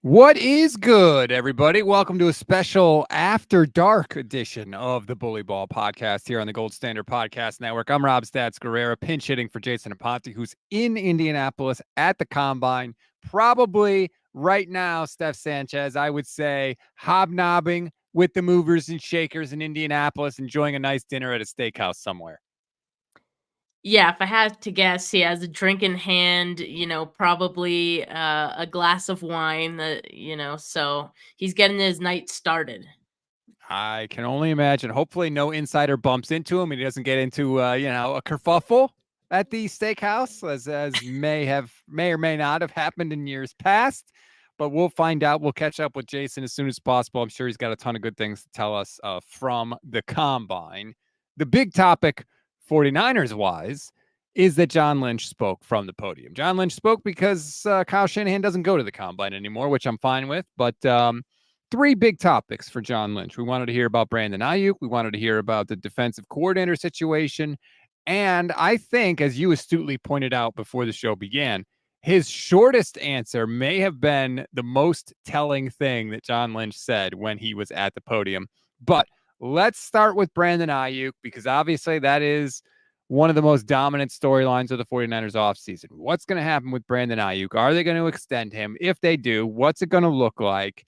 What is good, everybody? Welcome to a special After Dark edition of the Bully Ball podcast here on the Gold Standard Podcast Network. I'm Rob Stats Guerrera, pinch hitting for Jason Aponte, who's in Indianapolis at the Combine. Probably right now, Steph Sanchez, I would say, hobnobbing with the movers and shakers in Indianapolis, enjoying a nice dinner at a steakhouse somewhere. Yeah, if I had to guess, he has a drink in hand, probably a glass of wine so he's getting his night started. I can only imagine. Hopefully, no insider bumps into him and he doesn't get into, a kerfuffle at the steakhouse, as may or may not have happened in years past. But we'll find out. We'll catch up with Jason as soon as possible. I'm sure he's got a ton of good things to tell us from the Combine. The big topic, 49ers wise, is that John Lynch spoke from the podium. John Lynch spoke because Kyle Shanahan doesn't go to the Combine anymore, which I'm fine with. But three big topics for John Lynch. We wanted to hear about Brandon Ayuk. We wanted to hear about the defensive coordinator situation. And I think, as you astutely pointed out before the show began, his shortest answer may have been the most telling thing that John Lynch said when he was at the podium. But let's start with Brandon Ayuk, because obviously that is one of the most dominant storylines of the 49ers offseason. What's going to happen with Brandon Ayuk? Are they going to extend him? If they do, what's it going to look like?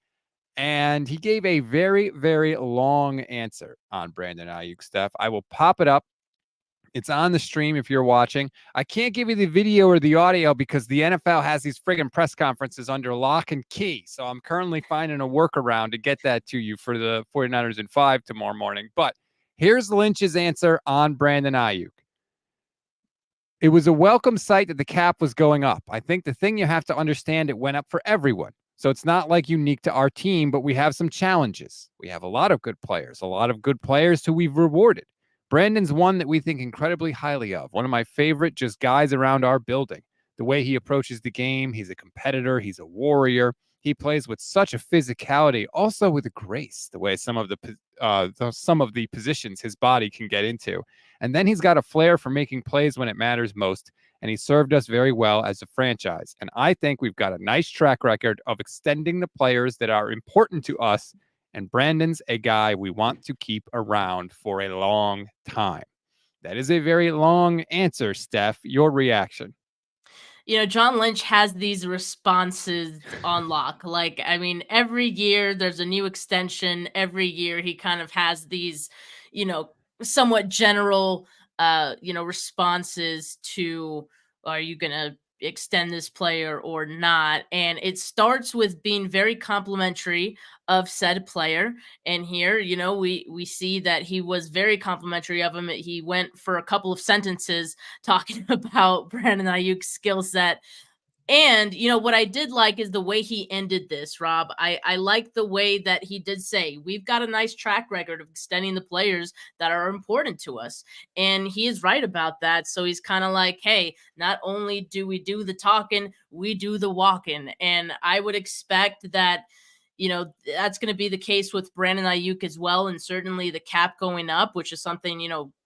And he gave a very, very long answer on Brandon Ayuk, Steph. I will pop it up. It's on the stream if you're watching. I can't give you the video or the audio because the NFL has these friggin' press conferences under lock and key. So I'm currently finding a workaround to get that to you for the 49ers in 5 tomorrow morning. But here's Lynch's answer on Brandon Ayuk. It was a welcome sight that the cap was going up. I think the thing you have to understand, it went up for everyone. So it's not like unique to our team, but we have some challenges. We have a lot of good players who we've rewarded. Brandon's one that we think incredibly highly of. One of my favorite just guys around our building. The way he approaches the game, he's a competitor, he's a warrior. He plays with such a physicality, also with a grace, the way some of the positions his body can get into. And then he's got a flair for making plays when it matters most. And he served us very well as a franchise. And I think we've got a nice track record of extending the players that are important to us. And Brandon's a guy we want to keep around for a long time. That is a very long answer, Steph. Your reaction? John Lynch has these responses on lock. Every year there's a new extension. Every year he kind of has these, somewhat general, responses to, are you going to extend this player or not? And it starts with being very complimentary of said player. And here, we see that he was very complimentary of him. He went for a couple of sentences talking about Brandon Ayuk's skill set. And, what I did like is the way he ended this, Rob. I like the way that he did say, we've got a nice track record of extending the players that are important to us. And he is right about that. So he's kind of like, hey, not only do we do the talking, we do the walking. And I would expect that, that's going to be the case with Brandon Ayuk as well. And certainly the cap going up, which is something,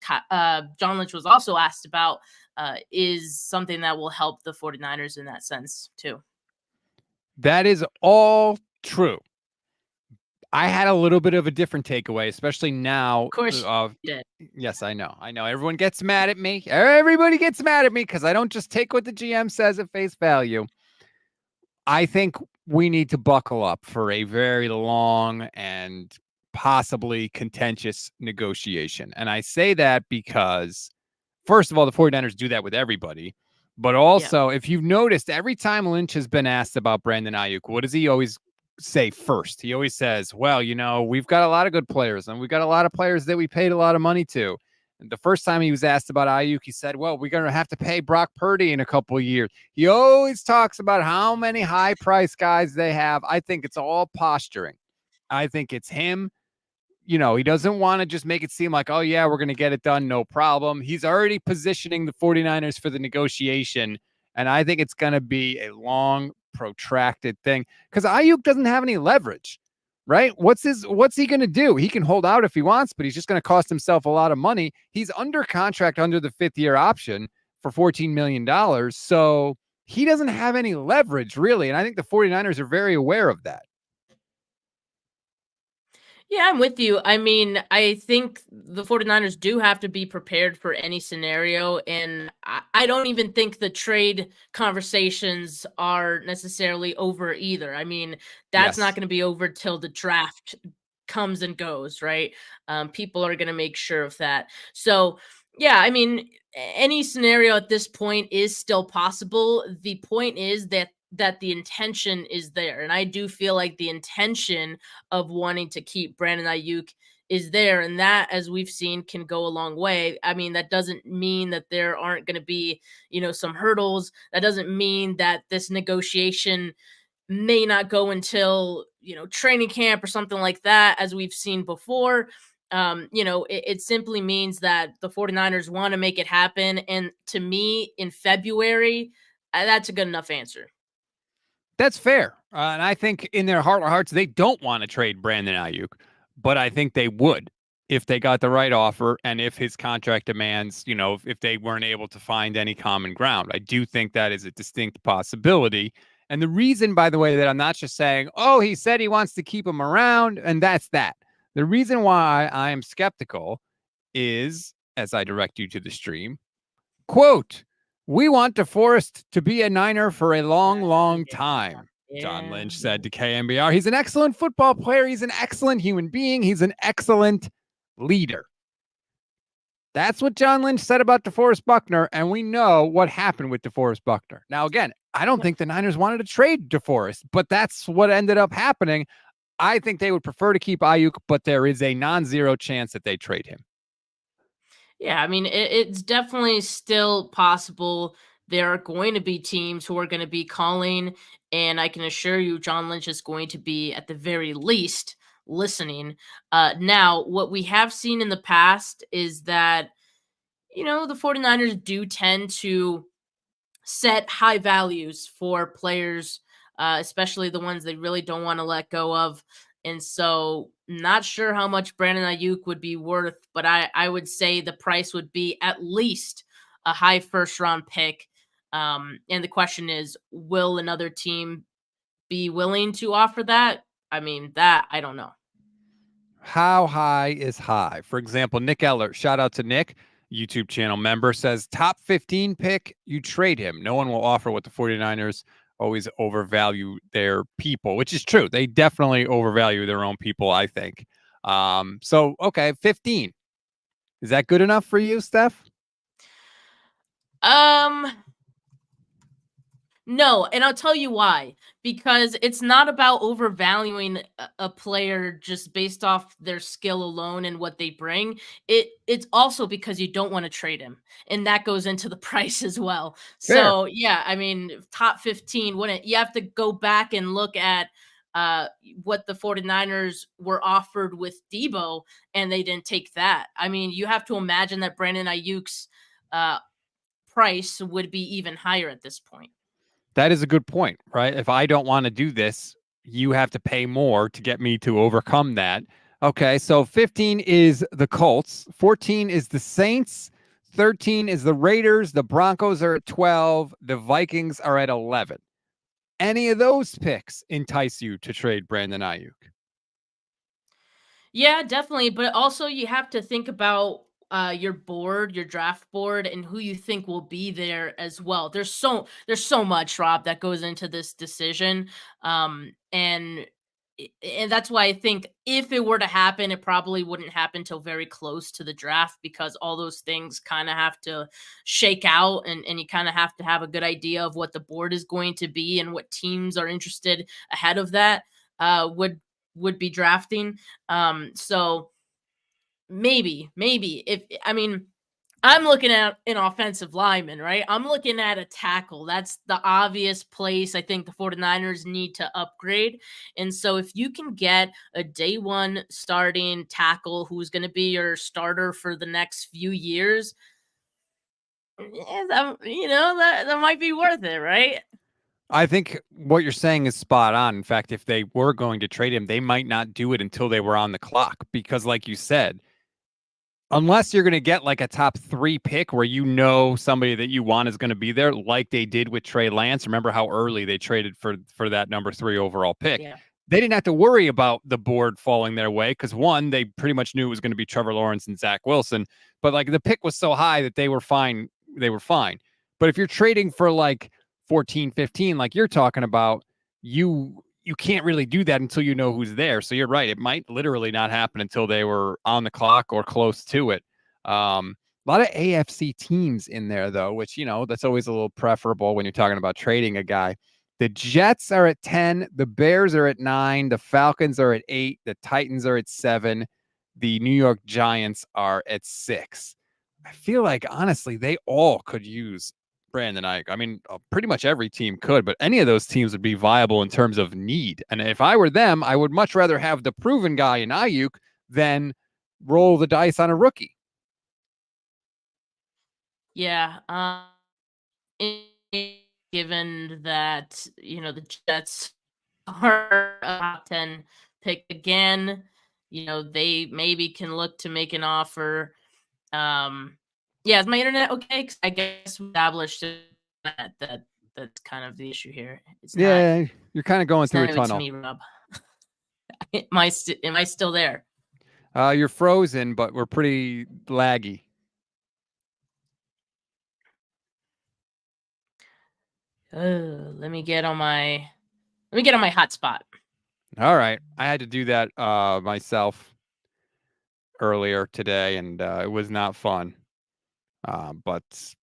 John Lynch was also asked about, is something that will help the 49ers in that sense too. That is all true. I had a little bit of a different takeaway, especially now. Of course you did. Yes, I know. Everyone gets mad at me. Everybody gets mad at me because I don't just take what the GM says at face value. I think we need to buckle up for a very long and possibly contentious negotiation. And I say that because, first of all, the 49ers do that with everybody. But also, if you've noticed, every time Lynch has been asked about Brandon Ayuk, what does he always say first? He always says, well, we've got a lot of good players and we've got a lot of players that we paid a lot of money to. And the first time he was asked about Ayuk, he said, well, we're going to have to pay Brock Purdy in a couple of years. He always talks about how many high-priced guys they have. I think it's all posturing. I think it's him. He doesn't want to just make it seem like, oh, yeah, we're going to get it done, no problem. He's already positioning the 49ers for the negotiation, and I think it's going to be a long, protracted thing because Ayuk doesn't have any leverage, right? What's he going to do? He can hold out if he wants, but he's just going to cost himself a lot of money. He's under contract under the 5th-year option for $14 million, so he doesn't have any leverage, really. And I think the 49ers are very aware of that. Yeah, I'm with you. I mean, I think the 49ers do have to be prepared for any scenario. And I don't even think the trade conversations are necessarily over either. I mean, that's not Yes. going to be over till the draft comes and goes, right? People are going to make sure of that. So, yeah, I mean, any scenario at this point is still possible. The point is that the intention is there. And I do feel like the intention of wanting to keep Brandon Ayuk is there. And that, as we've seen, can go a long way. I mean, that doesn't mean that there aren't going to be, some hurdles. That doesn't mean that this negotiation may not go until, training camp or something like that, as we've seen before. It simply means that the 49ers want to make it happen. And to me, in February, that's a good enough answer. That's fair. And I think in their heart of hearts, they don't want to trade Brandon Ayuk, but I think they would if they got the right offer and if his contract demands, if they weren't able to find any common ground. I do think that is a distinct possibility. And the reason, by the way, that I'm not just saying, oh, he said he wants to keep him around, and that's that. The reason why I am skeptical is, as I direct you to the stream, quote, we want DeForest to be a Niner for a long, long time. John Lynch said to KMBR, he's an excellent football player. He's an excellent human being. He's an excellent leader. That's what John Lynch said about DeForest Buckner, and we know what happened with DeForest Buckner. Now, again, I don't think the Niners wanted to trade DeForest, but that's what ended up happening. I think they would prefer to keep Ayuk, but there is a non-zero chance that they trade him. Yeah, I mean, it's definitely still possible. There are going to be teams who are going to be calling, and I can assure you, John Lynch is going to be, at the very least, listening. Now, what we have seen in the past is that, the 49ers do tend to set high values for players, especially the ones they really don't want to let go of. And so, not sure how much Brandon Ayuk would be worth, but I would say the price would be at least a high first round pick. And the question is, will another team be willing to offer that? I mean, that I don't know. How high is high? For example, Nick Eller, shout out to Nick, YouTube channel member, says top 15 pick, you trade him. No one will offer what the 49ers always overvalue their people, which is true. They definitely overvalue their own people, I think. So, okay, 15. Is that good enough for you, Steph? Um, No, and I'll tell you why. Because it's not about overvaluing a player just based off their skill alone and what they bring. It's also because you don't want to trade him, and that goes into the price as well. Fair. So yeah, I mean, top 15 wouldn't you have to go back and look at uh what the 49ers were offered with Debo, and they didn't take that. I mean, you have to imagine that Brandon Ayuk's uh price would be even higher at this point. That is a good point, right? If I don't want to do this, you have to pay more to get me to overcome that. Okay, so 15 is the Colts, 14 is the Saints, 13 is the Raiders, the Broncos are at 12, the Vikings are at 11. Any of those picks entice you to trade Brandon Ayuk? Yeah, definitely. But also, you have to think about your board, your draft board, and who you think will be there as well. There's so much, Rob, that goes into this decision, and and that's why I think if it were to happen, it probably wouldn't happen till very close to the draft, because all those things kind of have to shake out, and you kind of have to have a good idea of what the board is going to be and what teams are interested ahead of that. Would be drafting. So maybe if I mean I'm looking at an offensive lineman, right? I'm looking at a tackle. That's the obvious place I think the 49ers need to upgrade. And so if you can get a day one starting tackle who's going to be your starter for the next few years, that might be worth it, right? I think what you're saying is spot on. In fact, if they were going to trade him, they might not do it until they were on the clock because, like you said, unless you're going to get like a top 3 pick where you know somebody that you want is going to be there, like they did with Trey Lance. Remember how early they traded for that number 3 overall pick? Yeah. They didn't have to worry about the board falling their way because one, they pretty much knew it was going to be Trevor Lawrence and Zach Wilson. But like the pick was so high that they were fine. They were fine. But if you're trading for like 14, 15, like you're talking about, you can't really do that until you know who's there. So you're right. It might literally not happen until they were on the clock or close to it. A lot of AFC teams in there, though, which, that's always a little preferable when you're talking about trading a guy. The Jets are at 10. The Bears are at 9. The Falcons are at 8. The Titans are at 7. The New York Giants are at 6. I feel like, honestly, they all could use Brandon Ayuk. I mean, pretty much every team could, but any of those teams would be viable in terms of need. And if I were them, I would much rather have the proven guy in Ayuk than roll the dice on a rookie. Yeah. Given that, the Jets are a top 10 pick again, they maybe can look to make an offer. Yeah, is my internet okay? 'Cause I guess we established that's kind of the issue here. You're kind of going through a It's tunnel. me, Rob. Am I still there? You're frozen, but we're pretty laggy. Let me get on my hotspot. All right. I had to do that myself earlier today, and it was not fun. But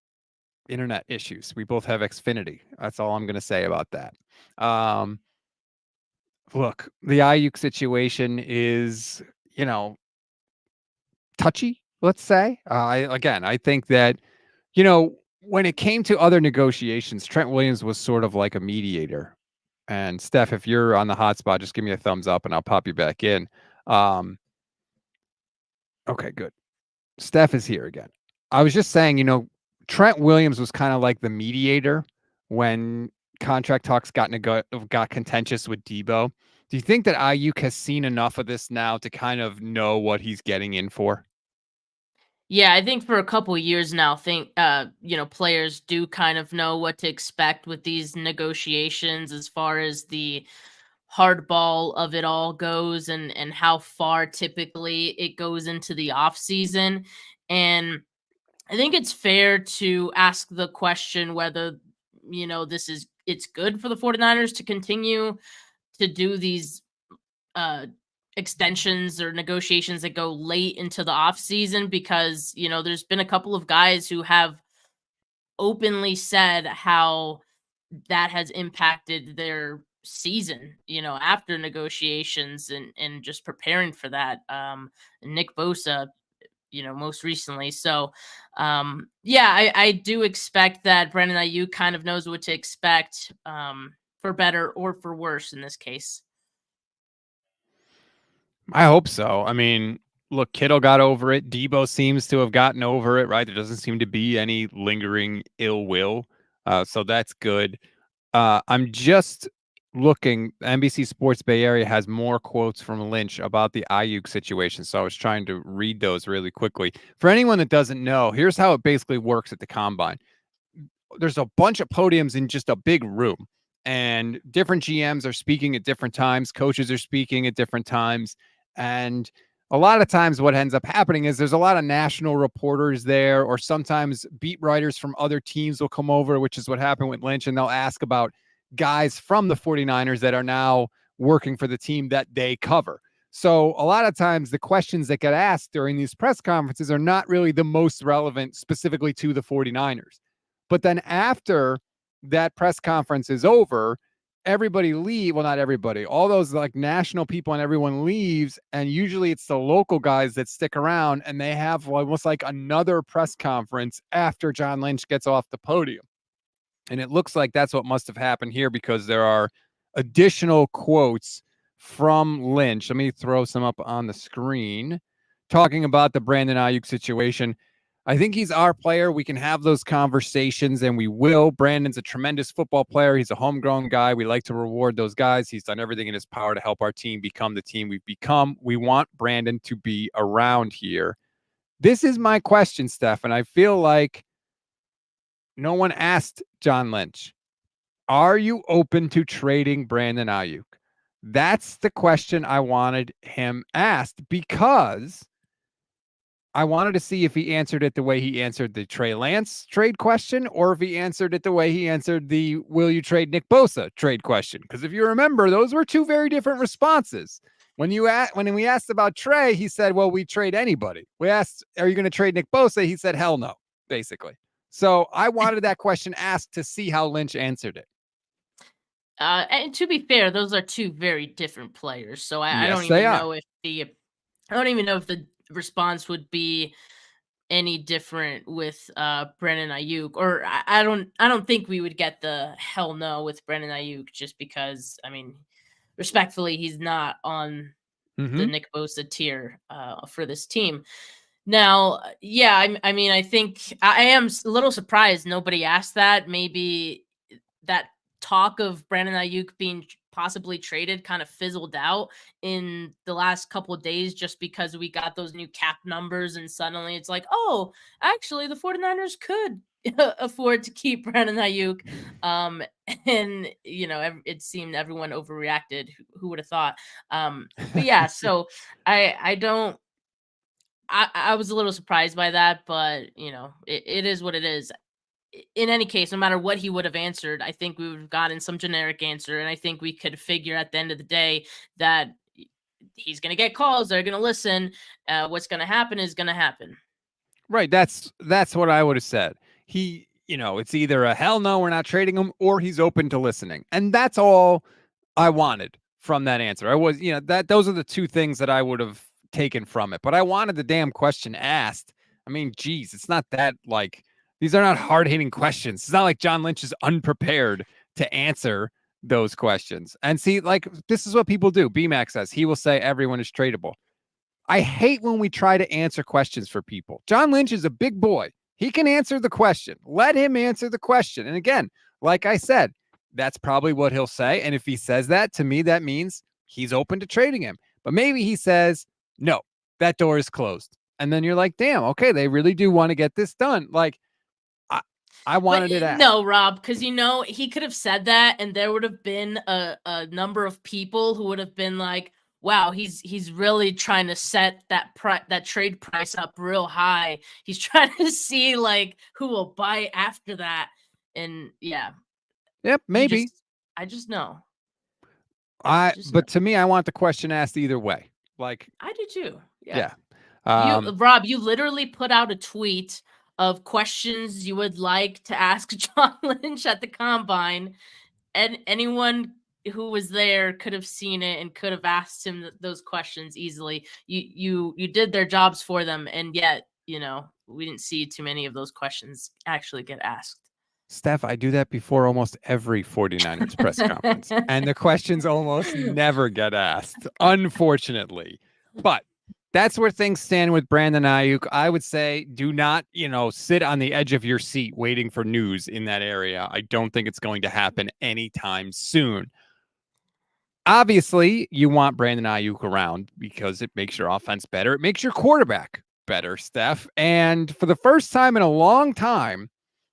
internet issues. We both have Xfinity. That's all I'm going to say about that. Look, the Ayuk situation is, touchy, let's say. I think that, when it came to other negotiations, Trent Williams was sort of like a mediator. And Steph, if you're on the hotspot, just give me a thumbs up and I'll pop you back in. Okay, good. Steph is here again. I was just saying, Trent Williams was kind of like the mediator when contract talks got contentious with Debo. Do you think that Ayuk has seen enough of this now to kind of know what he's getting in for? Yeah, I think for a couple of years now, players do kind of know what to expect with these negotiations as far as the hardball of it all goes and how far typically it goes into the off season. And I think it's fair to ask the question whether, it's good for the 49ers to continue to do these uh extensions or negotiations that go late into the off season, because there's been a couple of guys who have openly said how that has impacted their season, after negotiations and just preparing for that. Nick Bosa, most recently. So, yeah, I do expect that Brandon Ayuk kind of knows what to expect, for better or for worse in this case. I hope so. I mean, look, Kittle got over it. Debo seems to have gotten over it, right? There doesn't seem to be any lingering ill will. So that's good. I'm just looking. NBC Sports Bay Area has more quotes from Lynch about the Ayuk situation. So I was trying to read those really quickly. For anyone that doesn't know, here's how it basically works at the combine. There's a bunch of podiums in just a big room, and different GMs are speaking at different times. Coaches are speaking at different times. And a lot of times what ends up happening is there's a lot of national reporters there, or sometimes beat writers from other teams will come over, which is what happened with Lynch. And they'll ask about guys from the 49ers that are now working for the team that they cover. So a lot of times the questions that get asked during these press conferences are not really the most relevant specifically to the 49ers. But then after that press conference is over, everybody leave. Well, not everybody, all those like national people and everyone leaves. And usually it's the local guys that stick around and they have almost like another press conference after John Lynch gets off the podium. And it looks like that's what must have happened here, because there are additional quotes from Lynch. Let me throw some up on the screen talking about the Brandon Ayuk situation. I think he's our player. We can have those conversations, and we will. Brandon's a tremendous football player. He's a homegrown guy. We like to reward those guys. He's done everything in his power to help our team become the team we've become. We want Brandon to be around here. This is my question, Steph, and I feel like no one asked John Lynch. Are you open to trading Brandon Ayuk? That's the question I wanted him asked because I wanted to see if he answered it the way he answered the Trey Lance trade question, or if he answered it the way he answered the will you trade Nick Bosa trade question. Because if you remember, those were two very different responses. When we asked about Trey, he said, well, we trade anybody. We asked, are you going to trade Nick Bosa? He said, hell no, basically. So I wanted that question asked to see how Lynch answered it. And to be fair, those are two very different players. So I Yes, don't they even are. know if I don't even know if the response would be any different with Brandon Ayuk, or I don't think we would get the hell no with Brandon Ayuk, just because, I mean, respectfully, he's not on the Mm-hmm. Nick Bosa tier for this team. Now, yeah, I mean, I think I am a little surprised nobody asked that. Maybe that talk of Brandon Ayuk being possibly traded kind of fizzled out in the last couple of days, just because we got those new cap numbers and suddenly it's like, oh, actually the 49ers could afford to keep Brandon Ayuk. And it seemed everyone overreacted. Who would have thought? But yeah, so I don't I was a little surprised by that, but it is what it is. In any case, no matter what he would have answered, I think we would have gotten some generic answer, and I think we could figure at the end of the day that he's going to get calls. They're going to listen. What's going to happen is going to happen. Right. That's what I would have said. It's either a hell no, we're not trading him, or he's open to listening. And that's all I wanted from that answer. I was, those are the two things that I would have taken from it. But I wanted the damn question asked. I mean, geez, it's not that like these are not hard hitting questions. It's not like John Lynch is unprepared to answer those questions. And see, like, this is what people do. BMAX says he will say everyone is tradable. I hate when we try to answer questions for people. John Lynch is a big boy. He can answer the question. Let him answer the question. And again, like I said, that's probably what he'll say. And if he says that, to me, that means he's open to trading him. But maybe he says, no, that door is closed. And then you're like, damn, okay, they really do want to get this done. Like, I wanted it asked. No, Rob, because he could have said that, and there would have been a number of people who would have been like, "Wow, he's really trying to set that trade price up real high. He's trying to see like who will buy after that." And yeah, Yep, maybe. I just know. But to me, I want the question asked either way. Like, I do too. Yeah. Rob, you literally put out a tweet of questions you would like to ask John Lynch at the combine, and anyone who was there could have seen it and could have asked him those questions easily. You did their jobs for them, and yet we didn't see too many of those questions actually get asked. Steph, I do that before almost every 49ers press conference, and the questions almost never get asked, unfortunately. But that's where things stand with Brandon Ayuk. I would say do not, sit on the edge of your seat waiting for news in that area. I don't think it's going to happen anytime soon. Obviously, you want Brandon Ayuk around because it makes your offense better. It makes your quarterback better, Steph. And for the first time in a long time,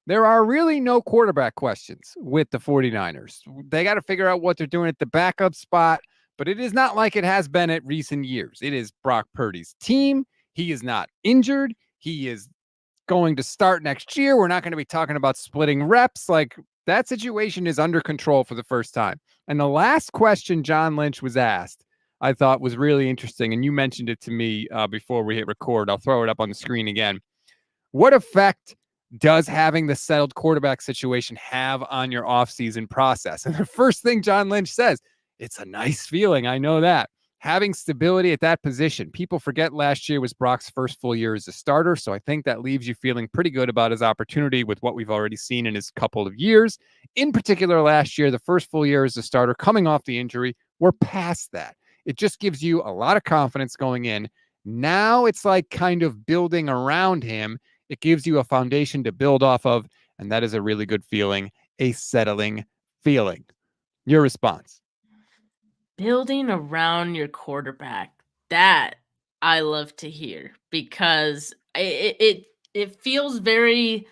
there are really no quarterback questions with the 49ers. They got to figure out what they're doing at the backup spot, but it is not like it has been at recent years. It is Brock Purdy's team. He is not injured. He is going to start next year. We're not going to be talking about splitting reps. Like, that situation is under control for the first time. And the last question John Lynch was asked, I thought was really interesting. And you mentioned it to me before we hit record. I'll throw it up on the screen again. What effect does having the settled quarterback situation have on your offseason process? And the first thing John Lynch says, it's a nice feeling. I know that. Having stability at that position. People forget last year was Brock's first full year as a starter, so I think that leaves you feeling pretty good about his opportunity with what we've already seen in his couple of years. In particular, last year, the first full year as a starter, coming off the injury, we're past that. It just gives you a lot of confidence going in. Now it's like kind of building around him. It gives you a foundation to build off of, and that is a really good feeling, a settling feeling. Your response? Building around your quarterback. That I love to hear because it feels very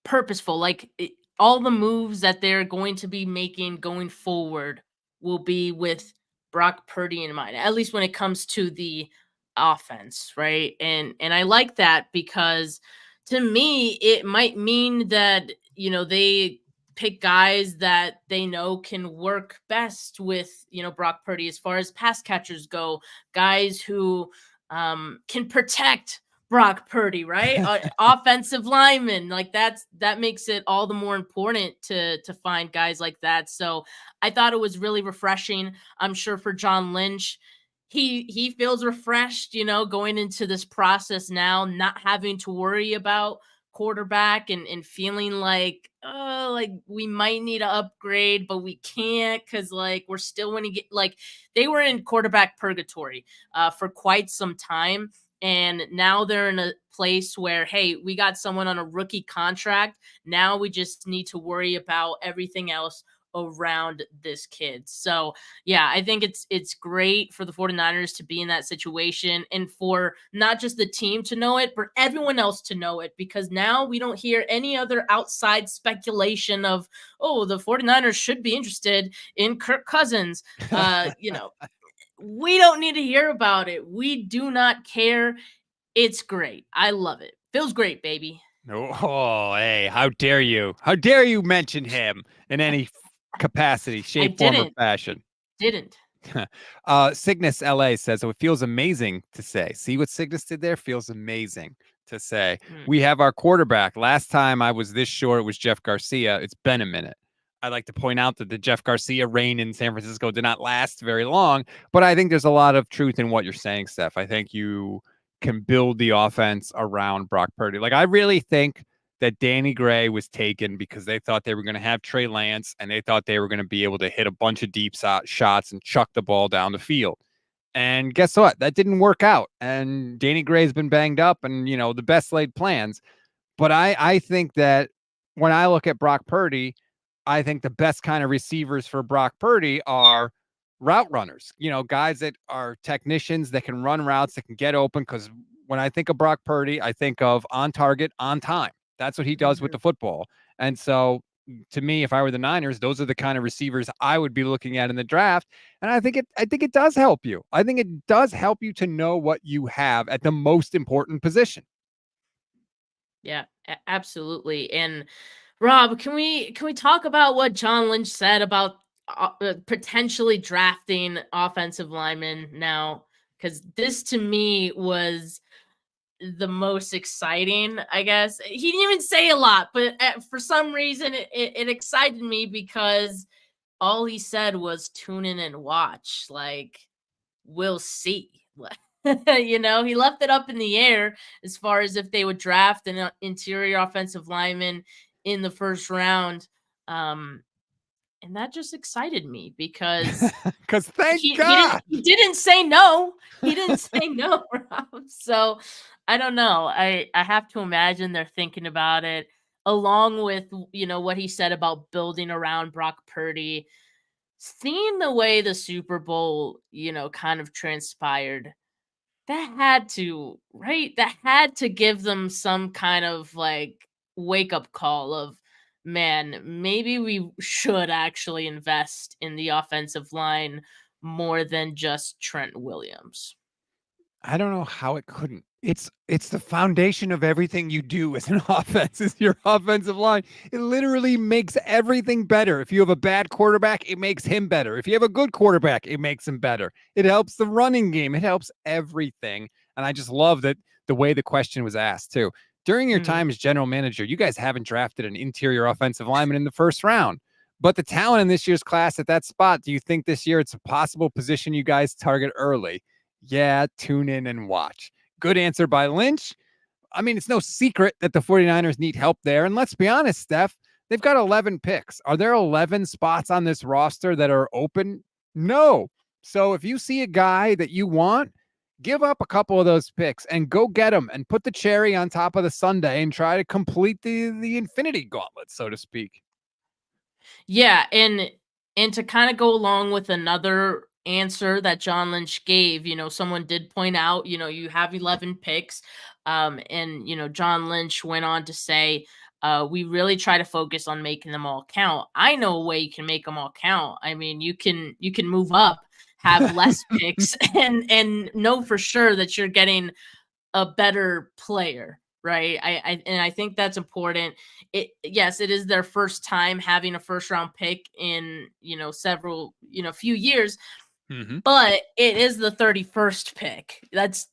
purposeful. Like all the moves that they're going to be making going forward will be with Brock Purdy in mind. At least when it comes to the offense, right? And I like that because to me it might mean that they pick guys that they know can work best with Brock Purdy as far as pass catchers go, guys who can protect Brock Purdy, right? Offensive lineman, like that makes it all the more important to find guys like that. So I thought it was really refreshing. I'm sure for John Lynch, he feels refreshed, going into this process now, not having to worry about quarterback and feeling like, oh, like we might need to upgrade, but we can't because like we're still going to get like they were in quarterback purgatory for quite some time. And now they're in a place where, hey, we got someone on a rookie contract. Now we just need to worry about everything else around this kid. So, yeah, I think it's great for the 49ers to be in that situation and for not just the team to know it, but everyone else to know it because now we don't hear any other outside speculation of, oh, the 49ers should be interested in Kirk Cousins. We don't need to hear about it. We do not care. It's great. I love it. Feels great, baby. Oh, hey, how dare you? How dare you mention him in any capacity, I shape, form, or fashion? Didn't. Cygnus LA says, "Oh, it feels amazing to say." See what Cygnus did there? Feels amazing to say. We have our quarterback. Last time I was this short, it was Jeff Garcia. It's been a minute. I'd like to point out that the Jeff Garcia reign in San Francisco did not last very long, but I think there's a lot of truth in what you're saying, Steph. I think you can build the offense around Brock Purdy. Like, I really think that Danny Gray was taken because they thought they were going to have Trey Lance and they thought they were going to be able to hit a bunch of deep shots and chuck the ball down the field. And guess what? That didn't work out. And Danny Gray's been banged up and, the best laid plans. But I think that when I look at Brock Purdy, I think the best kind of receivers for Brock Purdy are route runners, guys that are technicians that can run routes, that can get open. Because when I think of Brock Purdy, I think of on target, on time. That's what he does with the football. And so to me, if I were the Niners, those are the kind of receivers I would be looking at in the draft. And I think it does help you. I think it does help you to know what you have at the most important position. Yeah, absolutely. And Rob, can we talk about what John Lynch said about potentially drafting offensive linemen now? Because this to me was the most exciting, I guess. He didn't even say a lot, but for some reason it excited me because all he said was tune in and watch. Like, we'll see. He left it up in the air as far as if they would draft an interior offensive lineman in the first round. And that just excited me because thank God he didn't say no. He didn't say no, Rob. So I don't know. I have to imagine they're thinking about it along with, what he said about building around Brock Purdy. Seeing the way the Super Bowl, kind of transpired, that had to, right? That had to give them some kind of like wake up call of, man, maybe we should actually invest in the offensive line more than just Trent Williams. I don't know how it couldn't. It's the foundation of everything you do as an offense, is your offensive line. It literally makes everything better. If you have a bad quarterback, it makes him better. If you have a good quarterback, it makes him better. It helps the running game. It helps everything. And I just love that the way the question was asked too. During your time as general manager, you guys haven't drafted an interior offensive lineman in the first round. But the talent in this year's class at that spot, do you think this year it's a possible position you guys target early? Yeah, tune in and watch. Good answer by Lynch. I mean, it's no secret that the 49ers need help there. And let's be honest, Steph, they've got 11 picks. Are there 11 spots on this roster that are open? No. So if you see a guy that you want, give up a couple of those picks and go get them and put the cherry on top of the sundae and try to complete the infinity gauntlet, so to speak. Yeah, and to kind of go along with another answer that John Lynch gave. Someone did point out, you have 11 picks. And, John Lynch went on to say, we really try to focus on making them all count. I know a way you can make them all count. I mean, you can move up, have less picks, and know for sure that you're getting a better player, right? I think that's important. Yes, it is their first time having a first round pick in several few years, Mm-hmm. but it is the 31st pick. That's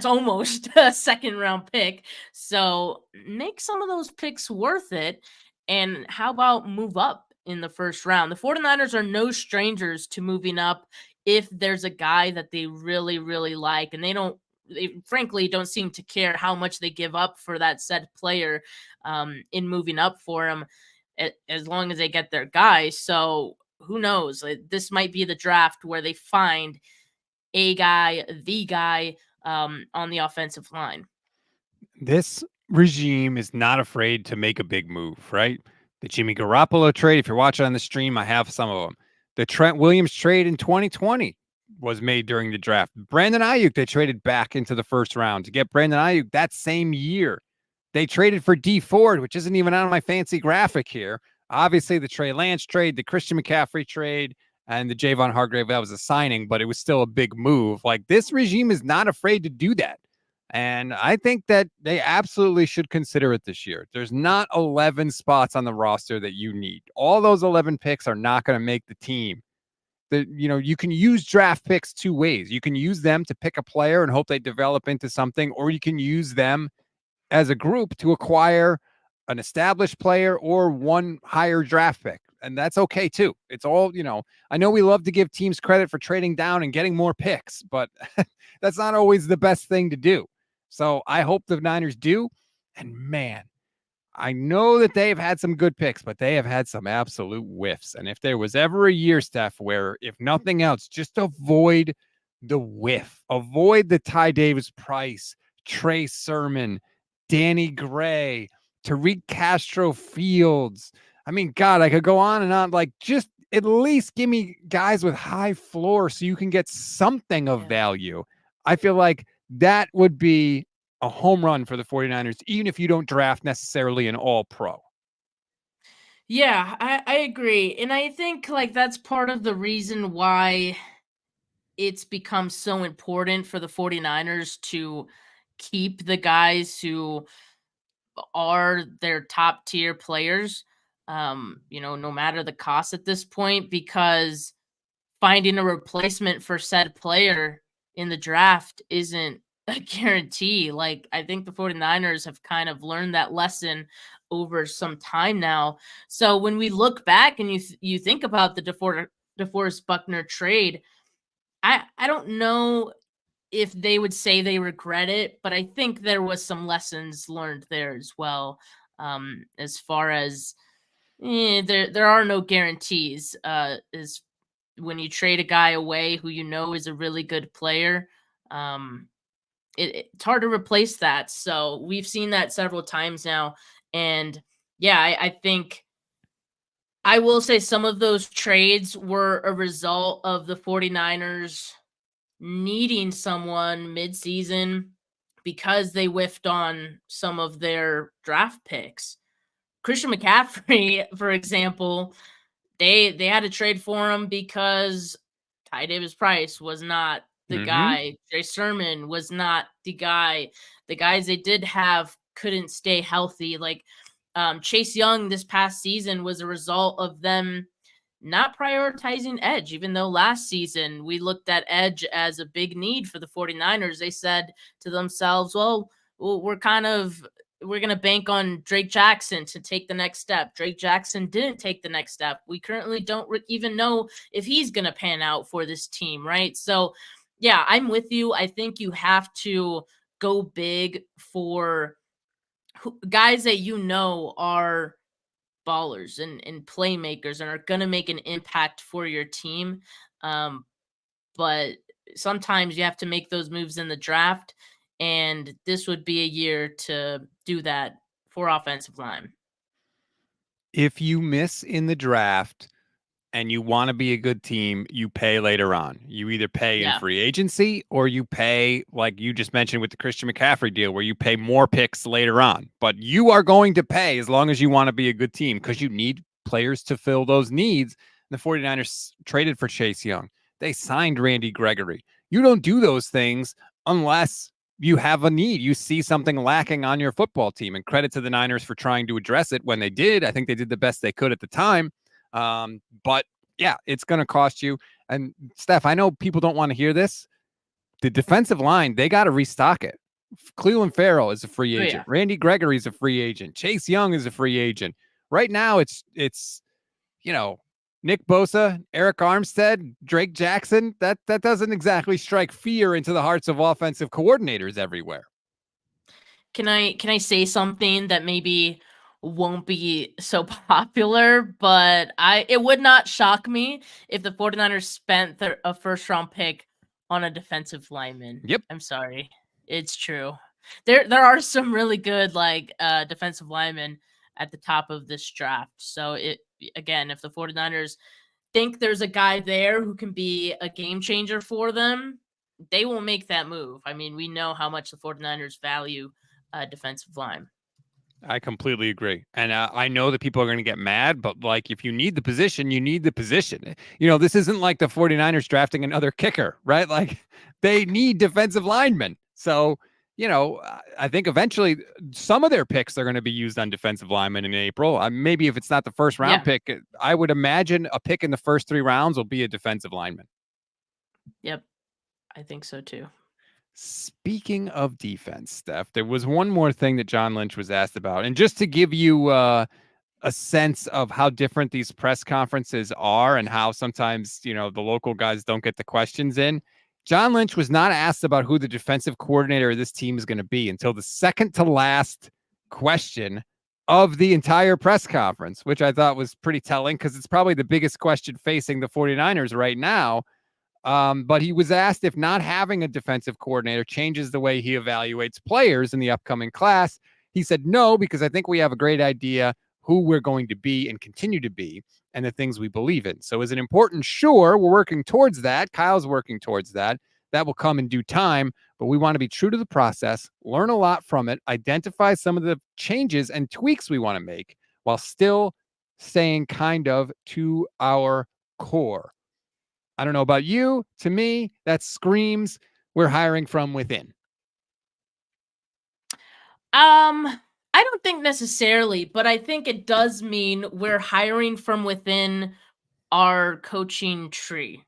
almost a second round pick. So make some of those picks worth it. And how about move up in the first round? The 49ers are no strangers to moving up if there's a guy that they really, really like. And they frankly don't seem to care how much they give up for that said player in moving up for him, as long as they get their guy. So who knows? This might be the draft where they find a guy, the guy on the offensive line. This regime is not afraid to make a big move, right? The Jimmy Garoppolo trade, if you're watching on the stream, I have some of them. The Trent Williams trade in 2020 was made during the draft. Brandon Ayuk, they traded back into the first round to get Brandon Ayuk that same year. They traded for D Ford, which isn't even on my fancy graphic here. Obviously, the Trey Lance trade, the Christian McCaffrey trade, and the Javon Hargrave, that was a signing, but it was still a big move. Like, this regime is not afraid to do that. And I think that they absolutely should consider it this year. There's not 11 spots on the roster that you need. All those 11 picks are not going to make the team. You can use draft picks two ways. You can use them to pick a player and hope they develop into something, or you can use them as a group to acquire an established player or one higher draft pick. And that's okay too. It's all, I know we love to give teams credit for trading down and getting more picks, but that's not always the best thing to do. So I hope the Niners do. And man, I know that they've had some good picks, but they have had some absolute whiffs. And if there was ever a year, Steph, where if nothing else, just avoid the whiff, avoid the Ty Davis Price, Trey Sermon, Danny Gray, Tariq Castro Fields. I mean, God, I could go on and on. Like, just at least give me guys with high floor so you can get something of value. I feel like that would be a home run for the 49ers, even if you don't draft necessarily an all pro. Yeah, I agree. And I think like that's part of the reason why it's become so important for the 49ers to keep the guys who are their top tier players, no matter the cost at this point, because finding a replacement for said player in the draft isn't a guarantee. Like, I think the 49ers have kind of learned that lesson over some time now. So when we look back and you think about the DeForest Buckner trade, I don't know if they would say they regret it, but I think there was some lessons learned there as well. As far as there are no guarantees. Is when you trade a guy away who is a really good player, it's hard to replace that. So we've seen that several times now, and yeah, I think I will say some of those trades were a result of the 49ers needing someone midseason because they whiffed on some of their draft picks. Christian McCaffrey, for example, they had to trade for him because Ty Davis Price was not the guy. Trey Sermon was not the guy. The guys they did have couldn't stay healthy. Like Chase Young this past season was a result of them not prioritizing edge, even though last season we looked at edge as a big need for the 49ers. They said to themselves, well we're going to bank on Drake Jackson to take the next step. Drake Jackson didn't take the next step. We currently don't even know if he's going to pan out for this team, right? So, yeah, I'm with you. I think you have to go big for guys that are ballers and playmakers and are going to make an impact for your team. But sometimes you have to make those moves in the draft, and this would be a year to do that for offensive line. If you miss in the draft, and you want to be a good team, you pay later on. You either pay in Yeah. free agency or you pay, like you just mentioned with the Christian McCaffrey deal, where you pay more picks later on. But you are going to pay as long as you want to be a good team because you need players to fill those needs. The 49ers traded for Chase Young. They signed Randy Gregory. You don't do those things unless you have a need. You see something lacking on your football team. And credit to the Niners for trying to address it when they did. I think they did the best they could at the time. But yeah, it's going to cost you. And Steph, I know people don't want to hear this. The defensive line, they got to restock it. Cleveland Farrell is a free Oh, agent. yeah. Randy Gregory is a free agent. Chase Young is a free agent. Right now, it's Nick Bosa, Eric Armstead, Drake Jackson. That doesn't exactly strike fear into the hearts of offensive coordinators everywhere. Can I say something that maybe won't be so popular, but it would not shock me if the 49ers spent a first round pick on a defensive lineman. Yep. I'm sorry. It's true. There are some really good defensive linemen at the top of this draft. So if the 49ers think there's a guy there who can be a game changer for them, they will make that move. I mean, we know how much the 49ers value defensive line. I completely agree. And I know that people are going to get mad, but like if you need the position, you need the position. This isn't like the 49ers drafting another kicker, right? Like they need defensive linemen. So, I think eventually some of their picks are going to be used on defensive linemen in April. Maybe if it's not the first round pick, I would imagine a pick in the first 3 rounds will be a defensive lineman. Yep. I think so too. Speaking of defense, Steph, there was one more thing that John Lynch was asked about. And just to give you a sense of how different these press conferences are and how sometimes, the local guys don't get the questions in, John Lynch was not asked about who the defensive coordinator of this team is going to be until the second to last question of the entire press conference, which I thought was pretty telling because it's probably the biggest question facing the 49ers right now. But he was asked if not having a defensive coordinator changes the way he evaluates players in the upcoming class. He said no, because I think we have a great idea who we're going to be and continue to be and the things we believe in. So is it important? Sure, we're working towards that. Kyle's working towards that. That will come in due time, but we want to be true to the process, learn a lot from it, identify some of the changes and tweaks we want to make while still staying kind of to our core. I don't know about you. To me, that screams we're hiring from within. I don't think necessarily, but I think it does mean we're hiring from within our coaching tree.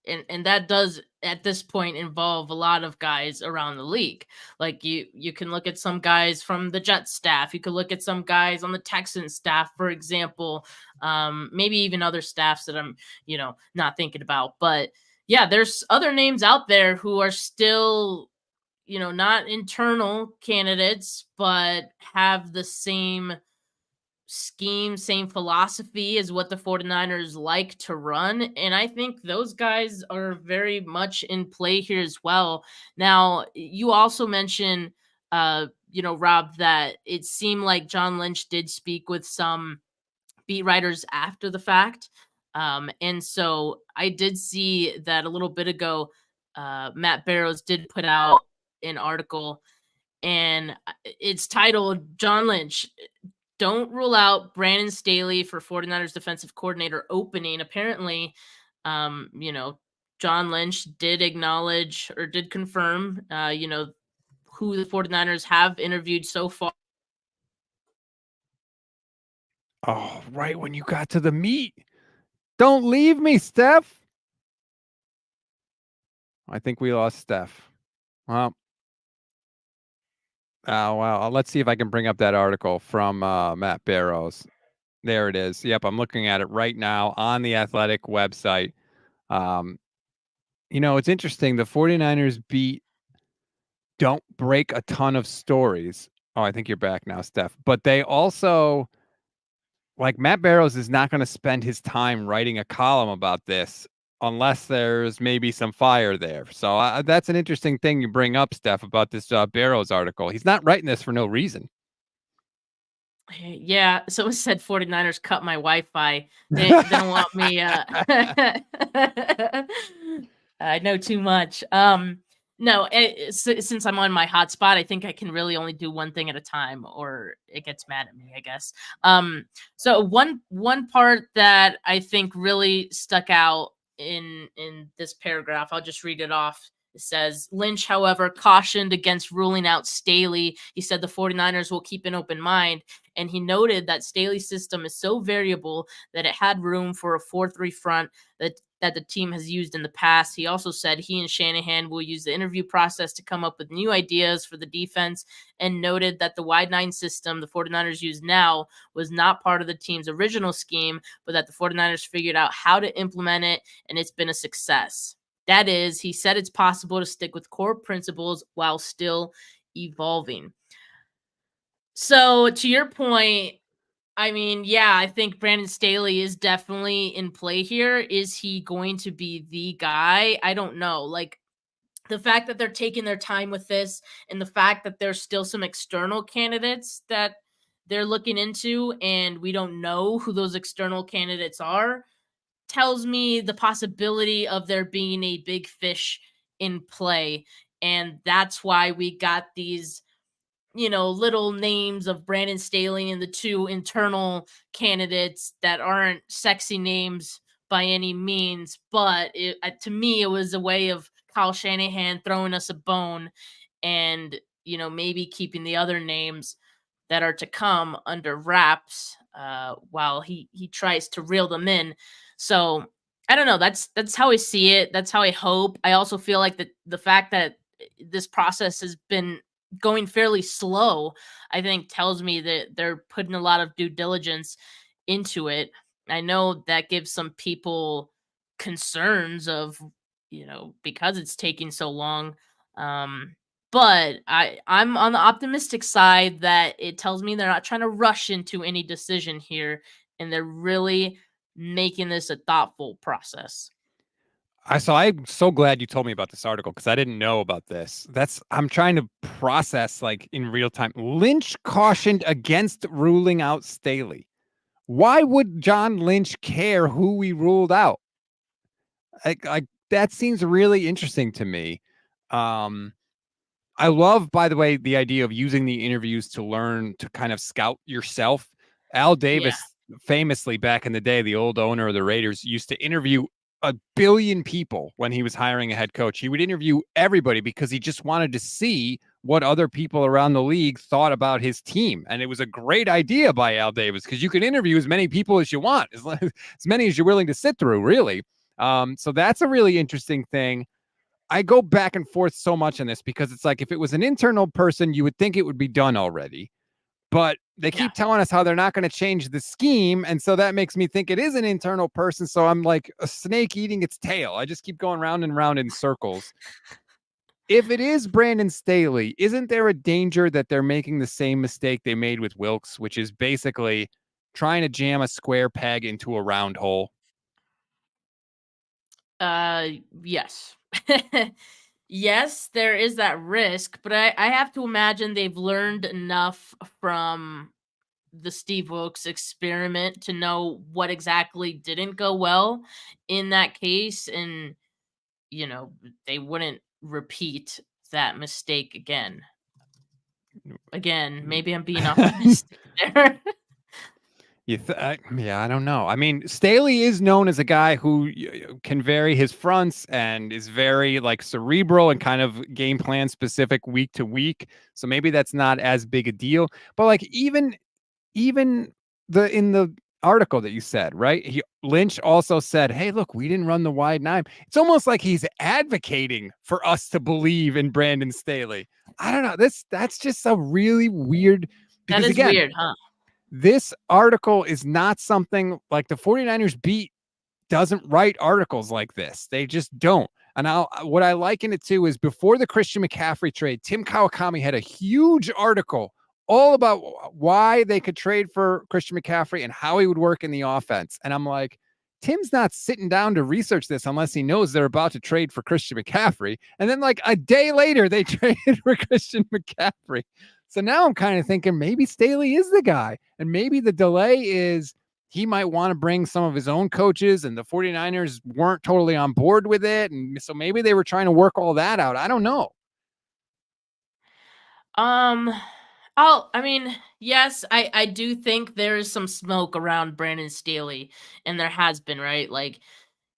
And that does at this point involve a lot of guys around the league. Like you can look at some guys from the Jets staff. You could look at some guys on the Texans staff, for example. Maybe even other staffs that I'm, not thinking about. But yeah, there's other names out there who are still, not internal candidates, but have the same scheme, same philosophy as what the 49ers like to run. And I think those guys are very much in play here as well. Now, you also mentioned, Rob, that it seemed like John Lynch did speak with some beat writers after the fact. And so I did see that a little bit ago, Matt Barrows did put out an article, and it's titled John Lynch, don't rule out Brandon Staley for 49ers defensive coordinator opening. Apparently, John Lynch did acknowledge or did confirm, who the 49ers have interviewed so far. Oh, right when you got to the meat. Don't leave me, Steph. I think we lost Steph. Well, let's see if I can bring up that article from Matt Barrows. There it is. Yep, I'm looking at it right now on the Athletic website. It's interesting. The 49ers don't break a ton of stories. Oh, I think you're back now, Steph. But they also, like Matt Barrows is not going to spend his time writing a column about this unless there's maybe some fire there. So that's an interesting thing you bring up, Steph, about this Barrows article. He's not writing this for no reason. Yeah, someone said 49ers cut my Wi-Fi. They don't want me, I know too much. No, since I'm on my hotspot, I think I can really only do one thing at a time, or it gets mad at me, I guess. So one part that I think really stuck out in this paragraph, I'll just read it off. It says, Lynch, however, cautioned against ruling out Staley. He said the 49ers will keep an open mind, and he noted that Staley's system is so variable that it had room for a 4-3 front that the team has used in the past. He also said he and Shanahan will use the interview process to come up with new ideas for the defense, and noted that the wide 9 system the 49ers use now was not part of the team's original scheme, but that the 49ers figured out how to implement it, and it's been a success. That is, he said it's possible to stick with core principles while still evolving. So, to your point, I mean, yeah, I think Brandon Staley is definitely in play here. Is he going to be the guy? I don't know. Like, the fact that they're taking their time with this, and the fact that there's still some external candidates that they're looking into, and we don't know who those external candidates are, tells me the possibility of there being a big fish in play. And that's why we got these, little names of Brandon Staley and the 2 internal candidates that aren't sexy names by any means. But to me, it was a way of Kyle Shanahan throwing us a bone, and, maybe keeping the other names that are to come under wraps, while he tries to reel them in. So I don't know. That's how I see it. That's how I hope. I also feel like the fact that this process has been going fairly slow, I think tells me that they're putting a lot of due diligence into it. I know that gives some people concerns of, because it's taking so long. Um, but I'm on the optimistic side that it tells me they're not trying to rush into any decision here, and they're really making this a thoughtful process. I'm so glad you told me about this article because I didn't know about this. I'm trying to process like in real time. Lynch cautioned against ruling out Staley. Why would John Lynch care who we ruled out? That seems really interesting to me. I love, by the way, the idea of using the interviews to learn to kind of scout yourself. Al Yeah. Davis, famously back in the day, the old owner of the Raiders, used to interview a billion people when he was hiring a head coach. He would interview everybody because he just wanted to see what other people around the league thought about his team. And it was a great idea by Al Davis because you can interview as many people as you want, as many as you're willing to sit through, really. So that's a really interesting thing. I go back and forth so much on this because it's like if it was an internal person, you would think it would be done already. But they Yeah. keep telling us how they're not going to change the scheme. And so that makes me think it is an internal person. So I'm like a snake eating its tail. I just keep going round and round in circles. If it is Brandon Staley, isn't there a danger that they're making the same mistake they made with Wilkes, which is basically trying to jam a square peg into a round hole? Yes. Yes, there is that risk, but I have to imagine they've learned enough from the Steve Wilkes experiment to know what exactly didn't go well in that case, and, they wouldn't repeat that mistake again. Again, maybe I'm being optimistic there. Yeah, I don't know. I mean, Staley is known as a guy who can vary his fronts and is very like cerebral and kind of game plan specific week to week. So maybe that's not as big a deal. But like even in the article that you said, right? Lynch also said, "Hey, look, we didn't run the wide 9." It's almost like he's advocating for us to believe in Brandon Staley. I don't know. That's just a really weird That because is again, weird, huh? this article is not something like the 49ers beat doesn't write articles like this. They just don't. And what I liken it to is before the Christian McCaffrey trade, Tim Kawakami had a huge article all about why they could trade for Christian McCaffrey and how he would work in the offense. And I'm like, Tim's not sitting down to research this unless he knows they're about to trade for Christian McCaffrey. And then like a day later, they traded for Christian McCaffrey. So now I'm kind of thinking maybe Staley is the guy. And maybe the delay is he might want to bring some of his own coaches, and the 49ers weren't totally on board with it. And so maybe they were trying to work all that out. I don't know. I mean, yes, I do think there is some smoke around Brandon Staley, and there has been, right? Like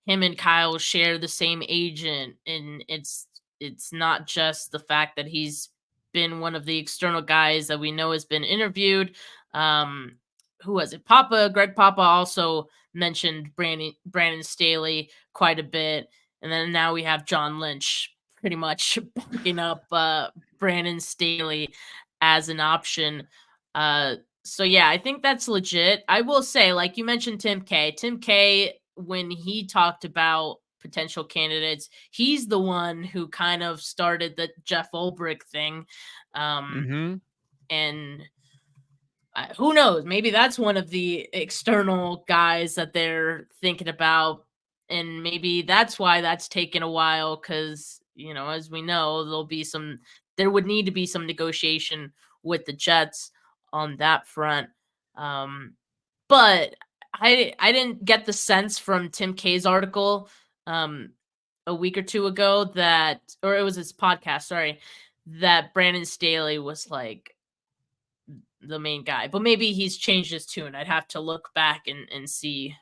him and Kyle share the same agent, and it's not just the fact that he's been one of the external guys that we know has been interviewed. Who was it? Greg Papa also mentioned Brandon Staley quite a bit, and then now we have John Lynch pretty much backing up Brandon Staley as an option. So yeah, I think that's legit. I will say, like you mentioned, Tim K, when he talked about potential candidates, he's the one who kind of started the Jeff Ulbrich thing. And who knows? Maybe that's one of the external guys that they're thinking about. And maybe that's why that's taken a while, because, as we know, there would need to be some negotiation with the Jets on that front. But I didn't get the sense from Tim K's article a week or two ago or it was his podcast, sorry, that Brandon Staley was like the main guy. But maybe he's changed his tune. I'd have to look back and see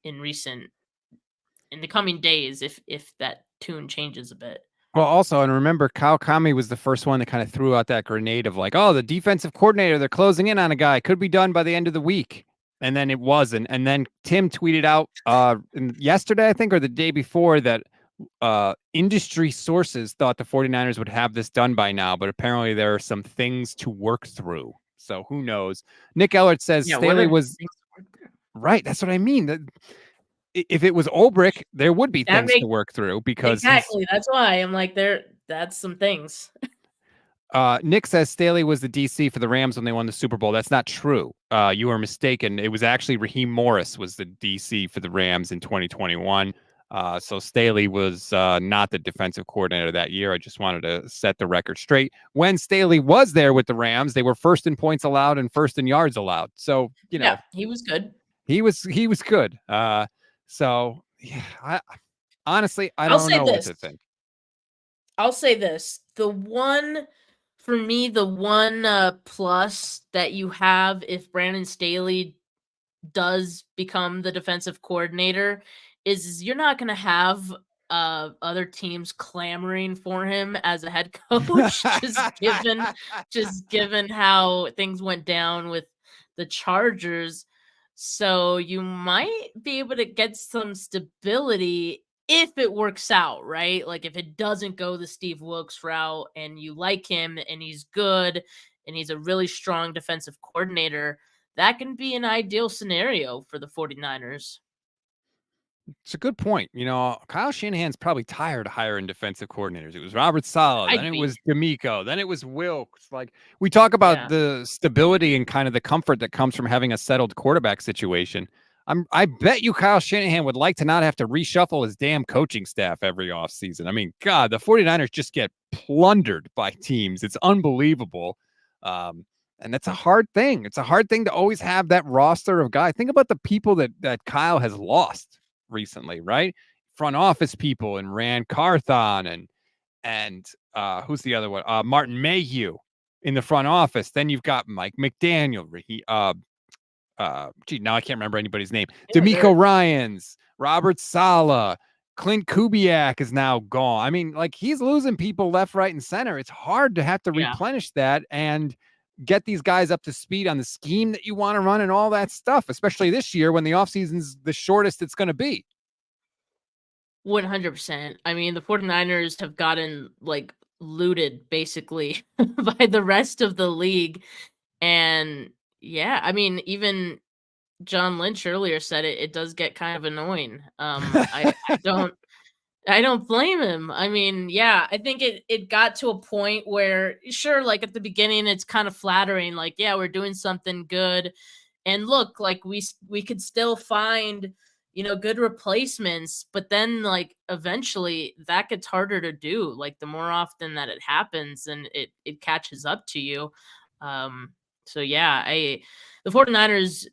in the coming days if that tune changes a bit. Well, also, and remember, Kyle Kami was the first one that kind of threw out that grenade of like, oh, the defensive coordinator, they're closing in on a guy, could be done by the end of the week. And then it wasn't. And then Tim tweeted out yesterday, I think, or the day before, that industry sources thought the 49ers would have this done by now, but apparently there are some things to work through. So who knows? Nick Ellert says Staley was right. That's what I mean. If it was Ulbrich, there would be things to work through, because exactly. That's why I'm like, that's some things. Nick says Staley was the DC for the Rams when they won the Super Bowl. That's not true. You are mistaken. It was actually Raheem Morris was the DC for the Rams in 2021. So Staley was not the defensive coordinator that year. I just wanted to set the record straight. When Staley was there with the Rams, they were first in points allowed and first in yards allowed. So, yeah, he was good. He was good. So yeah, honestly, I don't know what to think. I'll say this. For me, the one plus that you have if Brandon Staley does become the defensive coordinator is you're not going to have other teams clamoring for him as a head coach, just given how things went down with the Chargers. So you might be able to get some stability if it works out, right? Like if it doesn't go the Steve Wilkes route and you like him and he's good and he's a really strong defensive coordinator, that can be an ideal scenario for the 49ers. It's a good point. Kyle Shanahan's probably tired of hiring defensive coordinators. It was Robert Saleh, then it was D'Amico, then it was Wilkes. Like, we talk about the stability and kind of the comfort that comes from having a settled quarterback situation. I bet you Kyle Shanahan would like to not have to reshuffle his damn coaching staff every offseason. I mean, God, the 49ers just get plundered by teams. It's unbelievable. And that's a hard thing. It's a hard thing to always have that roster of guys. Think about the people that Kyle has lost recently, right? Front office people, and Rand Carthon and who's the other one? Martin Mayhew in the front office. Then you've got Mike McDaniel. Now I can't remember anybody's name. D'Amico Ryans, Robert Saleh, Clint Kubiak is now gone. I mean, like, he's losing people left, right, and center. It's hard to have to replenish that and get these guys up to speed on the scheme that you want to run and all that stuff, especially this year when the offseason's the shortest it's going to be. 100%. I mean, the 49ers have gotten looted basically by the rest of the league. And yeah, I mean, even John Lynch earlier said it does get kind of annoying. I don't blame him. I mean, yeah, I think it got to a point where, sure, like at the beginning, it's kind of flattering. Like, yeah, we're doing something good. And look, like we could still find, good replacements, but then like eventually that gets harder to do. Like the more often that it happens, and it catches up to you. So yeah, the 49ers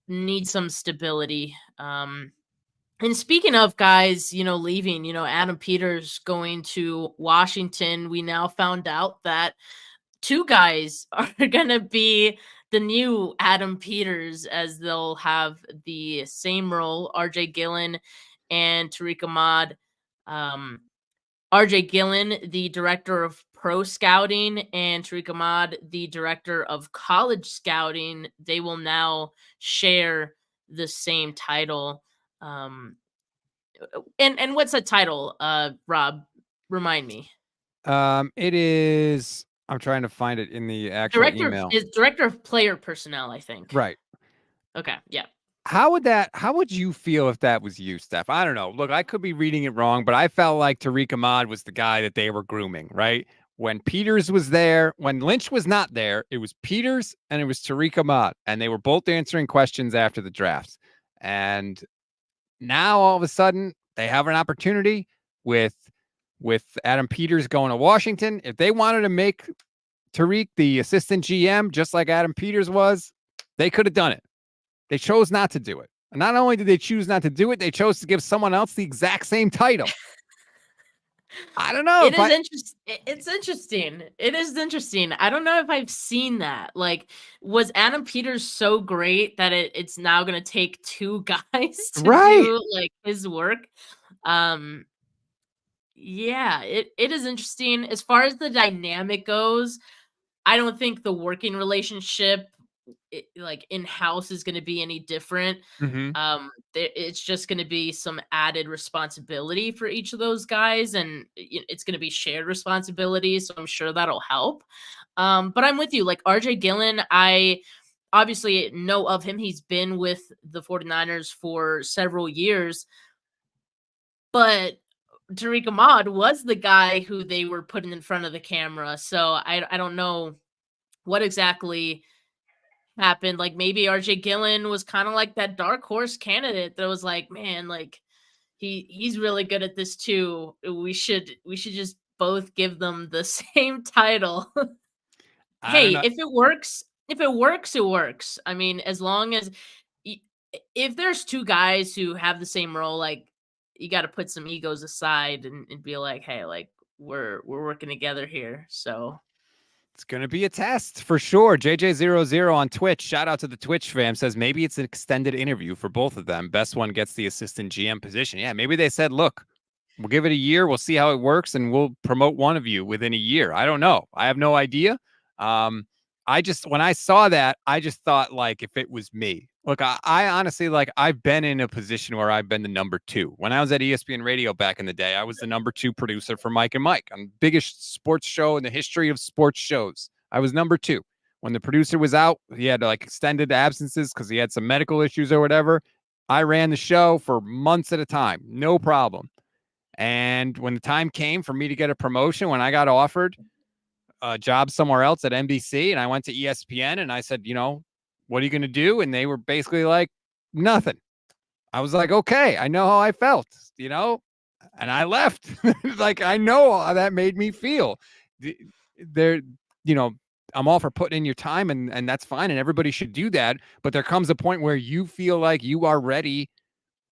need some stability. And speaking of guys, leaving, Adam Peters going to Washington, we now found out that two guys are going to be the new Adam Peters, as they'll have the same role, RJ Gillen and Tariq Ahmad. RJ Gillen, the director of pro scouting, and Tariq Ahmad, the director of college scouting. They will now share the same title. And what's that title, Rob? Remind me. It is. I'm trying to find it in the actual email. Director of player personnel, I think. Right. Okay. Yeah. How would you feel if that was you, Steph? I don't know. Look, I could be reading it wrong, but I felt like Tariq Ahmad was the guy that they were grooming, right? When Peters was there, when Lynch was not there, it was Peters and it was Tariq Ahmad, and they were both answering questions after the drafts. And now all of a sudden they have an opportunity with Adam Peters going to Washington. If they wanted to make Tariq the assistant GM, just like Adam Peters was, they could have done it. They chose not to do it. And not only did they choose not to do it, they chose to give someone else the exact same title. I don't know. It's interesting. It is interesting. I don't know if I've seen that. Like, was Adam Peters so great that it's now going to take two guys to do like his work? Yeah, it is interesting. As far as the dynamic goes, I don't think the working relationship like in-house is going to be any different. It's just going to be some added responsibility for each of those guys, and it's going to be shared responsibility, so I'm sure that'll help. But I'm with you. Like RJ Gillen, I obviously know of him. He's been with the 49ers for several years, but Tariq Ahmad was the guy who they were putting in front of the camera, so I don't know what exactly happened. Like maybe RJ Gillen was kind of like that dark horse candidate that was like, man, like he's really good at this too. We should just both give them the same title. Hey, if it works, it works. I mean, as long as if there's two guys who have the same role, like you got to put some egos aside and be like, hey, like we're working together here. So it's going to be a test for sure. JJ00 on Twitch. Shout out to the Twitch fam. Says maybe it's an extended interview for both of them. Best one gets the assistant GM position. Yeah, maybe they said, look, we'll give it a year. We'll see how it works, and we'll promote one of you within a year. I don't know. I have no idea. When I saw that, I just thought like if it was me. Look, I honestly like I've been in a position where I've been the number two. When I was at ESPN Radio back in the day, I was the number two producer for Mike and Mike on the biggest sports show in the history of sports shows. I was number two. When the producer was out, he had like extended absences because he had some medical issues or whatever. I ran the show for months at a time, no problem. And when the time came for me to get a promotion, when I got offered a job somewhere else at NBC and I went to ESPN and I said, what are you going to do? And they were basically like, nothing. I was like, okay, I know how I felt, and I left. Like, I know how that made me feel. I'm all for putting in your time and that's fine. And everybody should do that. But there comes a point where you feel like you are ready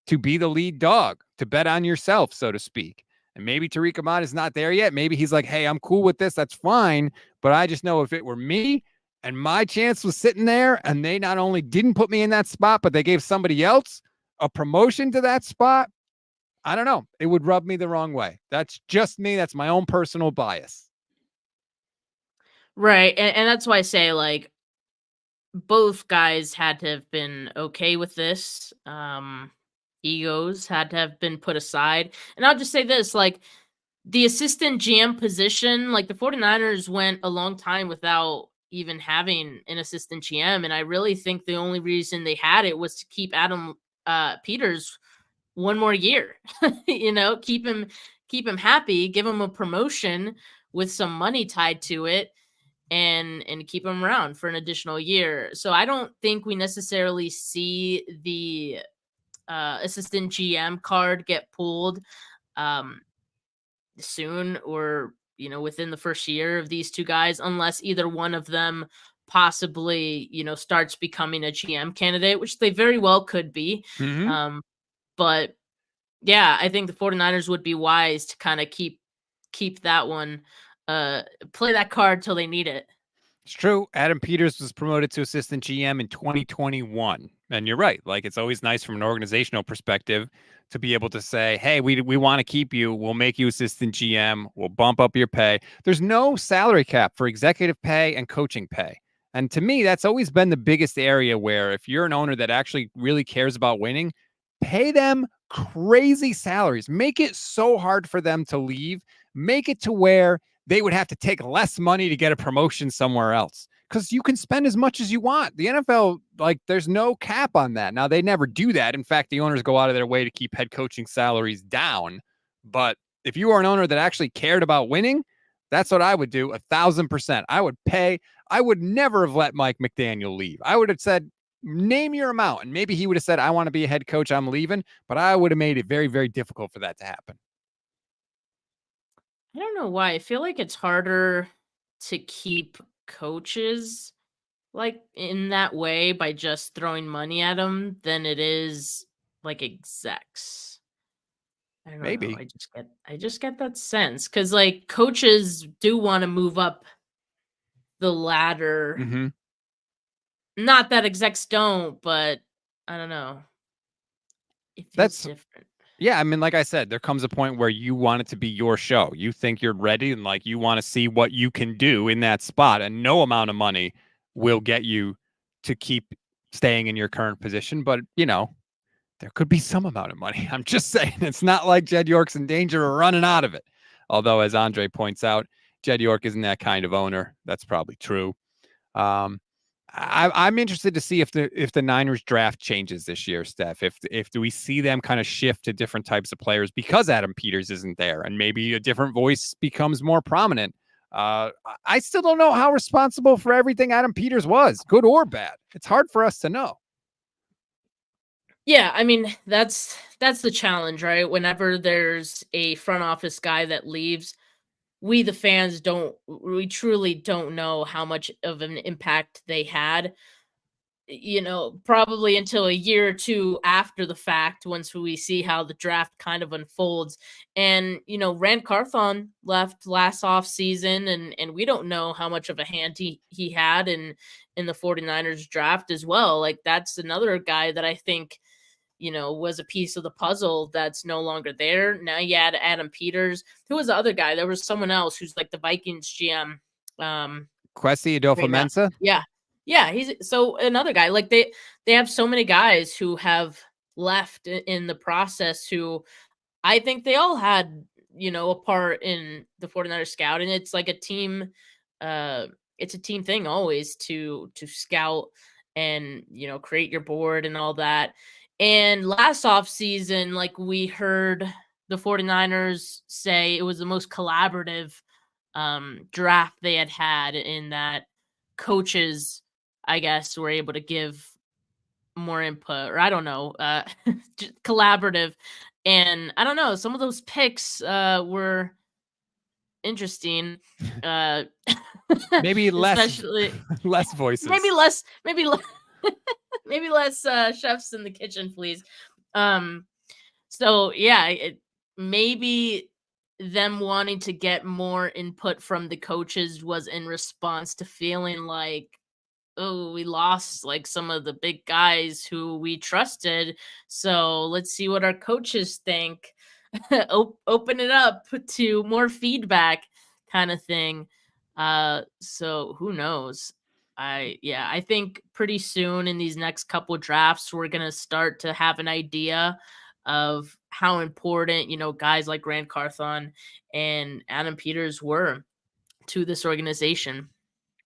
to be the lead dog, to bet on yourself, so to speak. And maybe Tariq Ahmad is not there yet. Maybe he's like, hey, I'm cool with this. That's fine. But I just know if it were me and my chance was sitting there and they not only didn't put me in that spot, but they gave somebody else a promotion to that spot, I don't know. It would rub me the wrong way. That's just me. That's my own personal bias. Right. And that's why I say, like, both guys had to have been okay with this. Egos had to have been put aside. And I'll just say this, like, the assistant GM position, like the 49ers went a long time without even having an assistant GM. And I really think the only reason they had it was to keep Adam Peters one more year, keep him happy, give him a promotion with some money tied to it, and keep him around for an additional year. So I don't think we necessarily see the assistant GM card get pulled soon, or within the first year of these two guys, unless either one of them possibly starts becoming a GM candidate, which they very well could be. Mm-hmm. But yeah, I think the 49ers would be wise to kind of keep that one, play that card till they need it. It's true. Adam Peters was promoted to assistant GM in 2021. And you're right. Like, it's always nice from an organizational perspective to be able to say, hey, we want to keep you. We'll make you assistant GM. We'll bump up your pay. There's no salary cap for executive pay and coaching pay. And to me, that's always been the biggest area where if you're an owner that actually really cares about winning, pay them crazy salaries. Make it so hard for them to leave. Make it to where they would have to take less money to get a promotion somewhere else, because you can spend as much as you want. The NFL, like, there's no cap on that. Now, they never do that. In fact, the owners go out of their way to keep head coaching salaries down. But if you are an owner that actually cared about winning, that's what I would do 1,000%. I would pay. I would never have let Mike McDaniel leave. I would have said, name your amount. And maybe he would have said, I want to be a head coach. I'm leaving. But I would have made it very, very difficult for that to happen. I don't know why. I feel like it's harder to keep coaches like in that way by just throwing money at them than it is like execs. I don't know. Maybe. I just get that sense, because like coaches do want to move up the ladder. Mm-hmm. Not that execs don't, but I don't know. It feels That's different. Yeah, I mean, like I said, there comes a point where you want it to be your show. You think you're ready and like you want to see what you can do in that spot, and no amount of money will get you to keep staying in your current position. But, there could be some amount of money. I'm just saying, it's not like Jed York's in danger of running out of it. Although, as Andre points out, Jed York isn't that kind of owner. That's probably true. I'm interested to see if the Niners draft changes this year, Steph. If do we see them kind of shift to different types of players because Adam Peters isn't there, and maybe a different voice becomes more prominent. I still don't know how responsible for everything Adam Peters was, good or bad. It's hard for us to know. Yeah, I mean, that's the challenge, right? Whenever there's a front office guy that leaves, we the fans truly don't know how much of an impact they had, probably until a year or two after the fact, once we see how the draft kind of unfolds. And Rand Carthon left last off season, and we don't know how much of a hand he had in the 49ers draft as well. Like, that's another guy that I think was a piece of the puzzle that's no longer there. Now you add Adam Peters. Who was the other guy? There was someone else who's like the Vikings GM. Kwesi Adolfo-Mensah? Yeah. Yeah, he's so another guy. Like, they have so many guys who have left in the process, who I think they all had, a part in the 49ers scout. And it's like a team, it's a team thing always to scout and, create your board and all that. And last offseason, like, we heard the 49ers say it was the most collaborative draft they had in that coaches, I guess, were able to give more input, or I don't know, collaborative. And I don't know, some of those picks were interesting. Maybe less less voices. Maybe less maybe less chefs in the kitchen, please. So yeah, maybe them wanting to get more input from the coaches was in response to feeling like, oh, we lost like some of the big guys who we trusted. So let's see what our coaches think. Open it up to more feedback, kind of thing. So who knows? I think pretty soon in these next couple drafts, we're gonna start to have an idea of how important, guys like Rand Carthon and Adam Peters were to this organization.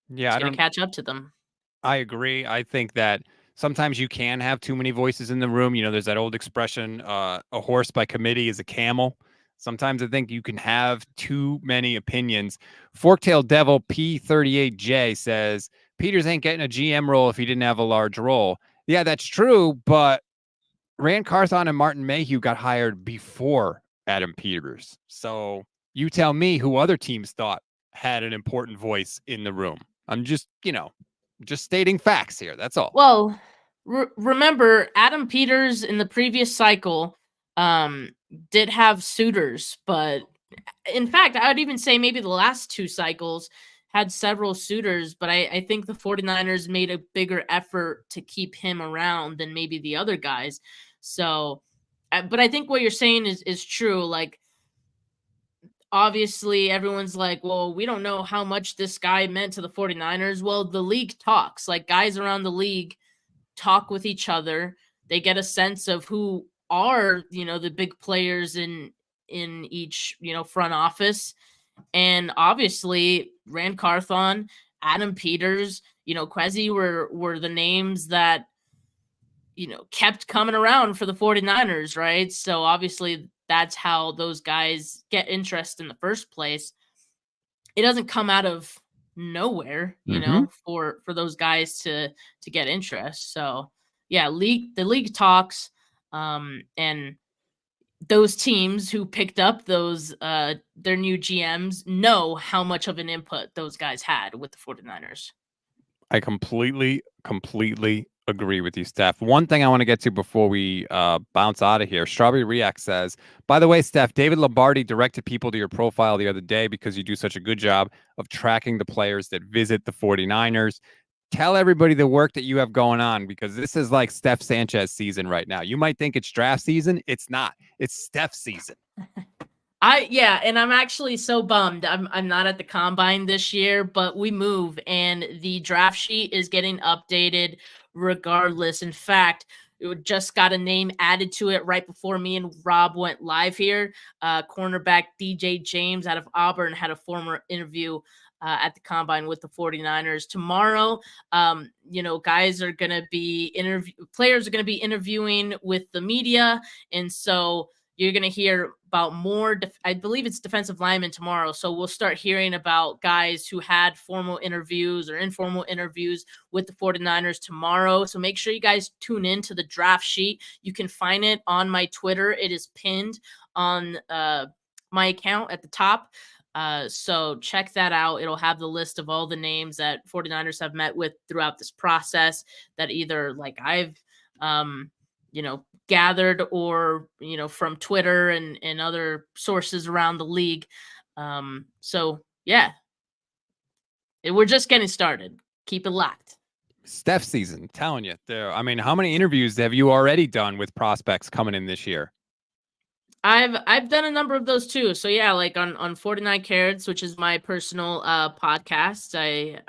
Yeah, it's gonna catch up to them. I agree. I think that sometimes you can have too many voices in the room. There's that old expression, a horse by committee is a camel. Sometimes I think you can have too many opinions. Forktail Devil P38J says, Peters ain't getting a GM role if he didn't have a large role. Yeah, that's true. But Rand Carthon and Martin Mayhew got hired before Adam Peters. So you tell me who other teams thought had an important voice in the room. I'm just, just stating facts here. That's all. Well, remember Adam Peters in the previous cycle did have suitors, but in fact, I would even say maybe the last 2 cycles had several suitors, but I think the 49ers made a bigger effort to keep him around than maybe the other guys. So, but I think what you're saying is true. Like, obviously, everyone's like, well, we don't know how much this guy meant to the 49ers. Well, the league talks. Like, guys around the league talk with each other. They get a sense of who are, the big players in each, front office. And obviously Rand Carthon, Adam Peters, Quezzy were the names that, kept coming around for the 49ers, right? So obviously that's how those guys get interest in the first place. It doesn't come out of nowhere, for those guys to get interest. So yeah, the league talks, and those teams who picked up those their new GMs know how much of an input those guys had with the 49ers. I completely agree with you, Steph. One thing I want to get to before we bounce out of here. Strawberry React says, by the way, Steph, David Lombardi directed people to your profile the other day because you do such a good job of tracking the players that visit the 49ers. Tell everybody the work that you have going on, because this is like Steph Sanchez season right now. You might think it's draft season. It's not. It's Steph season. And I'm actually so bummed I'm not at the combine this year, but we move and the draft sheet is getting updated regardless. In fact, it just got a name added to it right before me and Rob went live here. Cornerback DJ James out of Auburn had a former interview at the combine with the 49ers. Tomorrow, guys are going to be players are going to be interviewing with the media. And so you're going to hear about more, I believe it's defensive linemen tomorrow. So we'll start hearing about guys who had formal interviews or informal interviews with the 49ers tomorrow. So make sure you guys tune in to the draft sheet. You can find it on my Twitter. It is pinned on my account at the top. So check that out. It'll have the list of all the names that 49ers have met with throughout this process that either like I've, gathered or, from Twitter and other sources around the league. So yeah, we're just getting started. Keep it locked. Steph season, telling you there. I mean, how many interviews have you already done with prospects coming in this year? I've done a number of those too. So yeah, like on 49 Carats, which is my personal podcast,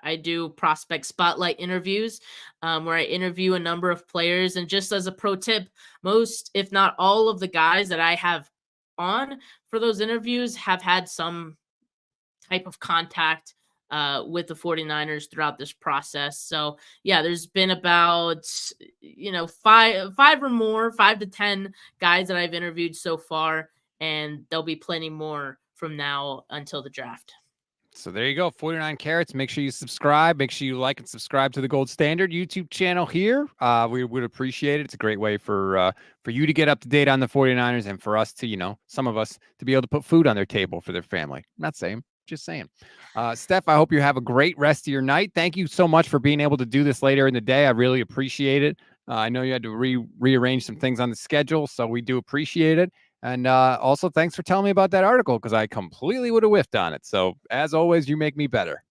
I do prospect spotlight interviews where I interview a number of players. And just as a pro tip, most, if not all of the guys that I have on for those interviews have had some type of contact with the 49ers throughout this process. So yeah, there's been about, five or more, 5 to 10 guys that I've interviewed so far, and there'll be plenty more from now until the draft. So there you go, 49 Carats. Make sure you subscribe. Make sure you like and subscribe to the Gold Standard YouTube channel here. We would appreciate it. It's a great way for you to get up to date on the 49ers and for us to, some of us to be able to put food on their table for their family. Not saying, just saying. Steph, I hope you have a great rest of your night. Thank you so much for being able to do this later in the day. I really appreciate it. I know you had to rearrange some things on the schedule, so we do appreciate it. And also, thanks for telling me about that article, because I completely would have whiffed on it. So, as always, you make me better.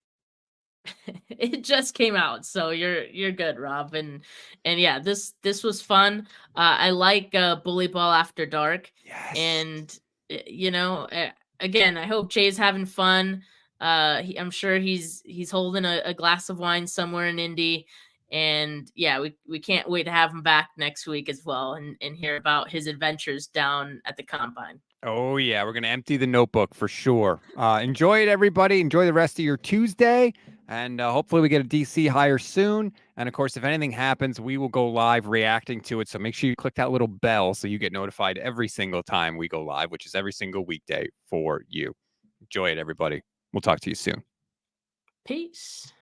It just came out, so you're good, Rob. And yeah, this was fun. I like Bully Ball After Dark. Yes. And again, I hope Jay's having fun. I'm sure he's holding a glass of wine somewhere in Indy. And yeah, we can't wait to have him back next week as well and hear about his adventures down at the combine. Oh, yeah. We're going to empty the notebook for sure. Enjoy it, everybody. Enjoy the rest of your Tuesday. And hopefully we get a DC hire soon. And of course, if anything happens, we will go live reacting to it. So make sure you click that little bell so you get notified every single time we go live, which is every single weekday for you. Enjoy it, everybody. We'll talk to you soon. Peace.